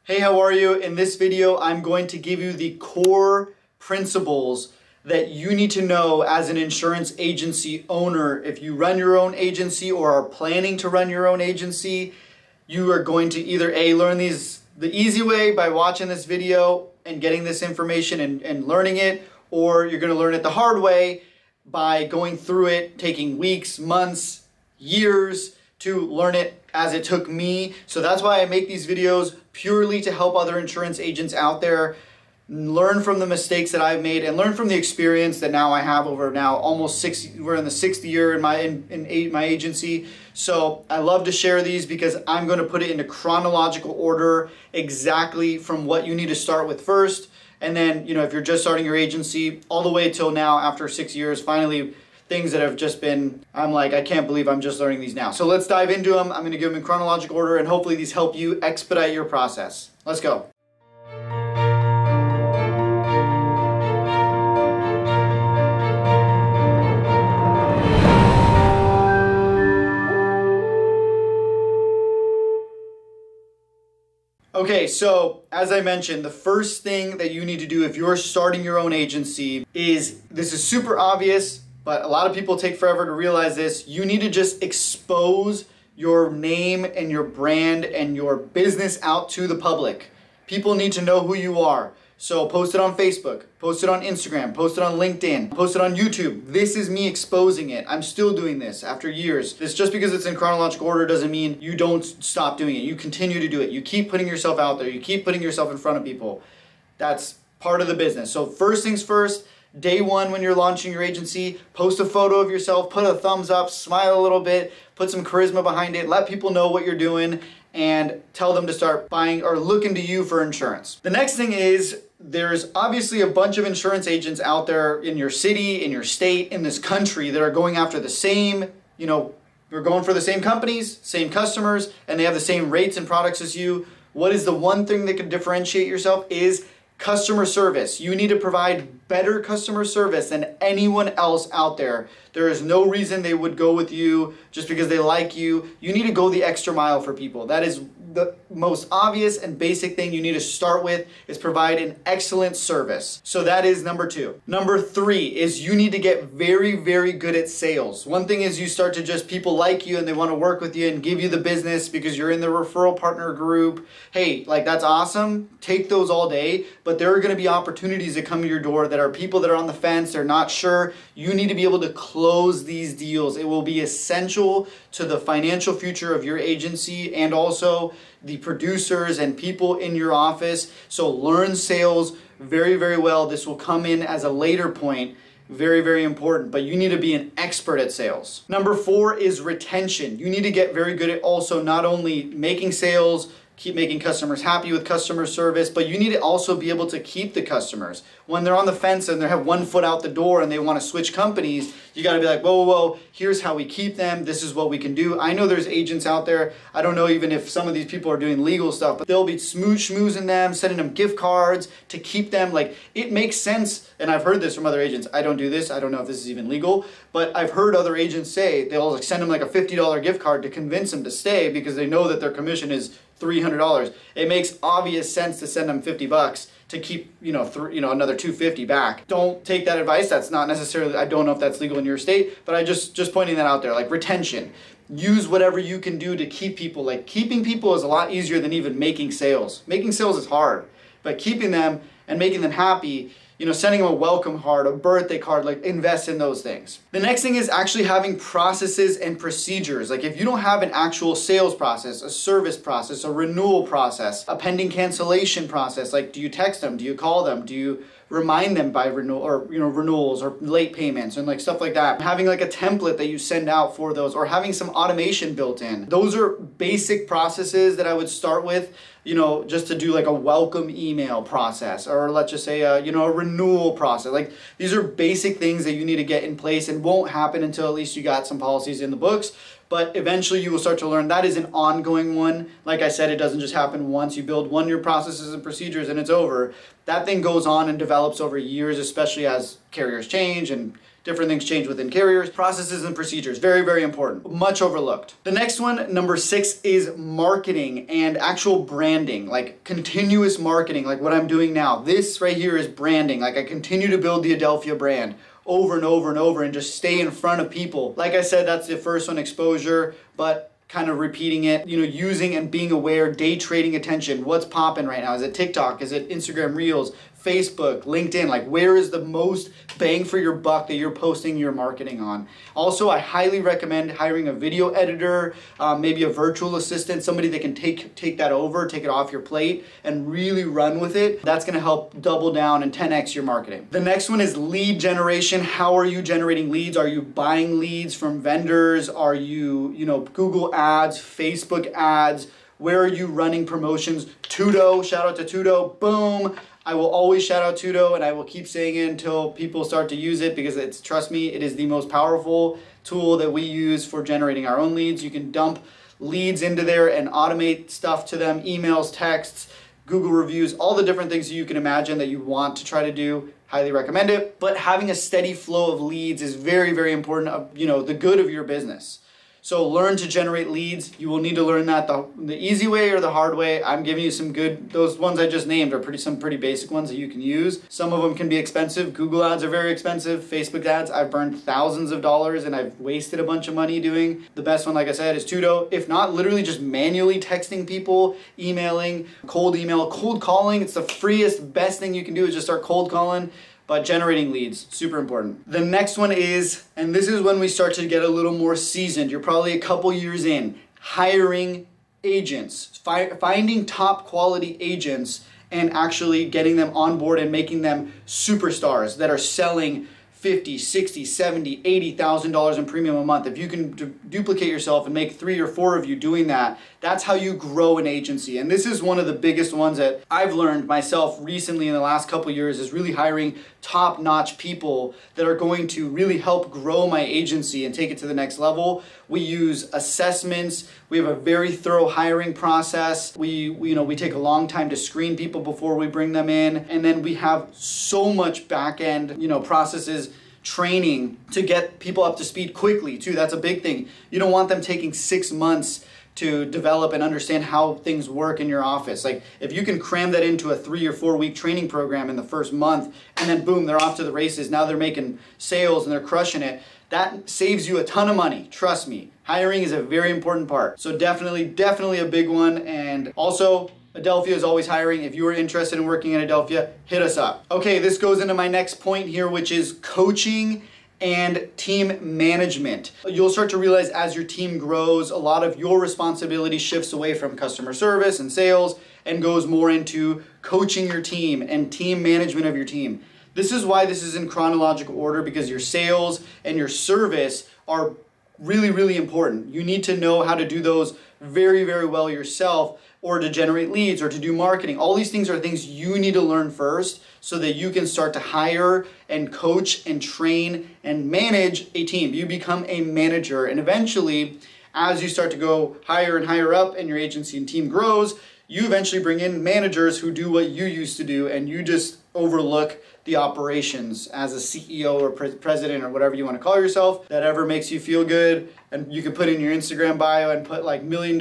Hey, how are you? In this video, I'm going to give you the core principles that you need to know as an insurance agency owner. If you run your own agency or are planning to run your own agency, you are going to either A, learn these the easy way by watching this video and getting this information and learning it, or you're going to learn it the hard way by going through it, taking weeks, months, years to learn it as it took me. So that's why I make these videos, purely to help other insurance agents out there learn from the mistakes that I've made and learn from the experience that now I have over now almost we're in the 6th year in my agency. So I love to share these because I'm going to put it into chronological order, exactly from what you need to start with first. And then, if you're just starting your agency, all the way till now, after 6 years, finally, things that have just been, I'm like, I can't believe I'm just learning these now. So let's dive into them. I'm going to give them in chronological order, and hopefully these help you expedite your process. Let's go. Okay, so as I mentioned, the first thing that you need to do if you're starting your own agency is, this is super obvious, but a lot of people take forever to realize this. You need to just expose your name and your brand and your business out to the public. People need to know who you are. So post it on Facebook, post it on Instagram, post it on LinkedIn, post it on YouTube. This is me exposing it. I'm still doing this after years. This, just because it's in chronological order doesn't mean you don't stop doing it. You continue to do it. You keep putting yourself out there. You keep putting yourself in front of people. That's part of the business. So first things first, day one when you're launching your agency, post a photo of yourself, put a thumbs up, smile a little bit, put some charisma behind it, let people know what you're doing, and tell them to start buying or looking to you for insurance. The next thing is, there's obviously a bunch of insurance agents out there in your city, in your state, in this country that are going after the same, they're going for the same companies, same customers, and they have the same rates and products as you. What is the one thing that can differentiate yourself is customer service. You need to provide better customer service than anyone else out there. There is no reason they would go with you just because they like you. You need to go the extra mile for people. That is the most obvious and basic thing you need to start with, is provide an excellent service. So that is number 2. Number 3 is you need to get very, very good at sales. One thing is you start to just, people like you and they want to work with you and give you the business because you're in the referral partner group. Hey, that's awesome. Take those all day, but there are going to be opportunities that come to your door that are people that are on the fence, they're not sure. You need to be able to close these deals. It will be essential to the financial future of your agency and also the producers and people in your office. So learn sales very, very well. This will come in as a later point. Very, very important, but you need to be an expert at sales. Number 4 is retention. You need to get very good at also not only making sales, keep making customers happy with customer service, but you need to also be able to keep the customers. When they're on the fence and they have one foot out the door and they want to switch companies, you got to be like, whoa, whoa, whoa, here's how we keep them. This is what we can do. I know there's agents out there, I don't know even if some of these people are doing legal stuff, but they'll be schmoozing them, sending them gift cards to keep them. It makes sense, and I've heard this from other agents. I don't do this. I don't know if this is even legal, but I've heard other agents say they'll send them a $50 gift card to convince them to stay because they know that their commission is $300. It makes obvious sense to send them $50 to keep, another $250 back. Don't take that advice. That's not necessarily, I don't know if that's legal in your state, but I just pointing that out there, retention. Use whatever you can do to keep people. Keeping people is a lot easier than even making sales. Making sales is hard, but keeping them and making them happy, sending them a welcome card, a birthday card, invest in those things. The next thing is actually having processes and procedures. If you don't have an actual sales process, a service process, a renewal process, a pending cancellation process, do you text them? Do you call them? Do you remind them by renewal or renewals or late payments and stuff like that? Having a template that you send out for those, or having some automation built in. Those are basic processes that I would start with, just to do a welcome email process, or let's just say a renewal process. These are basic things that you need to get in place, and won't happen until at least you got some policies in the books. but eventually you will start to learn that is an ongoing one. Like I said, it doesn't just happen once. You build one of your processes and procedures and it's over. That thing goes on and develops over years, especially as carriers change and different things change within carriers. Processes and procedures, very, very important, much overlooked. The next one, number 6, is marketing and actual branding, like continuous marketing, like what I'm doing now. This right here is branding. Like I continue to build the Adelphia brand over and over and over and just stay in front of people. Like I said, that's the first one, exposure, but kind of repeating it, using and being aware, day trading attention. What's popping right now? Is it TikTok? Is it Instagram Reels? Facebook, LinkedIn, like where is the most bang for your buck that you're posting your marketing on? Also, I highly recommend hiring a video editor, maybe a virtual assistant, somebody that can take that over, take it off your plate and really run with it. That's gonna help double down and 10x your marketing. The next one is lead generation. How are you generating leads? Are you buying leads from vendors? Are you, Google ads, Facebook ads? Where are you running promotions? Tudo, shout out to Tudo, boom. I will always shout out Tudo and I will keep saying it until people start to use it because trust me, it is the most powerful tool that we use for generating our own leads. You can dump leads into there and automate stuff to them, emails, texts, Google reviews, all the different things that you can imagine that you want to try to do. Highly recommend it. But having a steady flow of leads is very, very important of, the good of your business. So learn to generate leads. You will need to learn that the easy way or the hard way. I'm giving you some good, those ones I just named are some pretty basic ones that you can use. Some of them can be expensive. Google ads are very expensive. Facebook ads, I've burned thousands of dollars and I've wasted a bunch of money doing. The best one, like I said, is Tudo. If not, literally just manually texting people, emailing, cold email, cold calling. It's the freest, best thing you can do is just start cold calling. But generating leads, super important. The next one is, and this is when we start to get a little more seasoned, you're probably a couple years in, hiring agents, finding top quality agents and actually getting them on board and making them superstars that are selling $50, $60, $70, $80,000 in premium a month. If you can duplicate yourself and make 3 or 4 of you doing that, that's how you grow an agency. And this is one of the biggest ones that I've learned myself recently in the last couple years is really hiring top-notch people that are going to really help grow my agency and take it to the next level. We use assessments. We have a very thorough hiring process. We take a long time to screen people before we bring them in. And then we have so much back-end, processes, training to get people up to speed quickly too. That's a big thing. You don't want them taking 6 months to develop and understand how things work in your office. Like if you can cram that into a 3 or 4 week training program in the first month and then boom, they're off to the races. Now they're making sales and they're crushing it. That saves you a ton of money. Trust me. Hiring is a very important part. So definitely a big one. And also, Adelphia is always hiring. If you are interested in working at Adelphia, hit us up. Okay, this goes into my next point here, which is coaching and team management. You'll start to realize as your team grows, a lot of your responsibility shifts away from customer service and sales and goes more into coaching your team and team management of your team. This is why this is in chronological order, because your sales and your service are really, really important. You need to know how to do those very, very well yourself, or to generate leads or to do marketing. All these things are things you need to learn first so that you can start to hire and coach and train and manage a team. You become a manager, and eventually, as you start to go higher and higher up and your agency and team grows, you eventually bring in managers who do what you used to do, and you just overlook the operations as a CEO or president or whatever you want to call yourself. That ever makes you feel good, and you can put in your Instagram bio and put like $1 million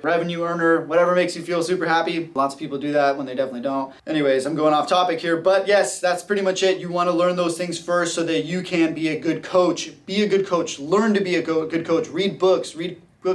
revenue earner, whatever makes you feel super happy. Lots of people do that when they definitely don't. Anyways, I'm going off topic here, but yes, that's pretty much it. You want to learn those things first so that you can be a good coach. Be a good coach. Learn to be a good coach. Read books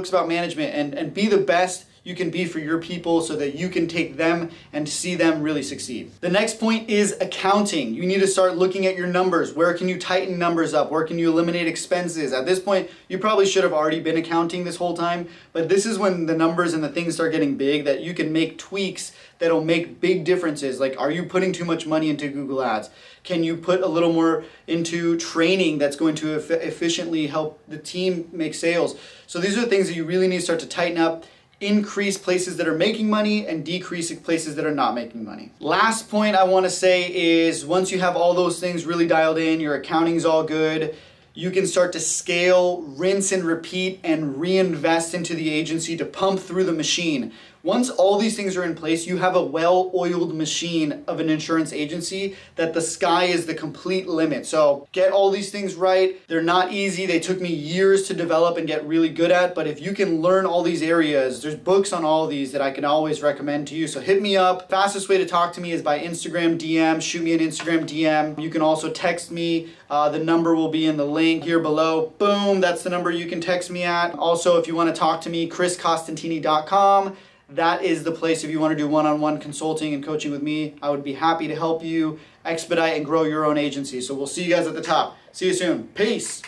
about management, and be the best you can be for your people so that you can take them and see them really succeed. The next point is accounting. You need to start looking at your numbers. Where can you tighten numbers up? Where can you eliminate expenses? At this point, you probably should have already been accounting this whole time, but this is when the numbers and the things start getting big that you can make tweaks that'll make big differences. Like, are you putting too much money into Google Ads? Can you put a little more into training that's going to efficiently help the team make sales? So these are the things that you really need to start to tighten up. Increase places that are making money and decrease places that are not making money. Last point I want to say is, once you have all those things really dialed in, your accounting's all good, you can start to scale, rinse and repeat, and reinvest into the agency to pump through the machine. Once all these things are in place, you have a well-oiled machine of an insurance agency that the sky is the complete limit. So get all these things right. They're not easy. They took me years to develop and get really good at, but if you can learn all these areas, there's books on all of these that I can always recommend to you. So hit me up. Fastest way to talk to me is by Instagram DM. Shoot me an Instagram DM. You can also text me. The number will be in the link here below. Boom, that's the number you can text me at. Also, if you want to talk to me, chriscostantini.com. That is the place if you want to do one-on-one consulting and coaching with me. I would be happy to help you expedite and grow your own agency. So we'll see you guys at the top. See you soon. Peace.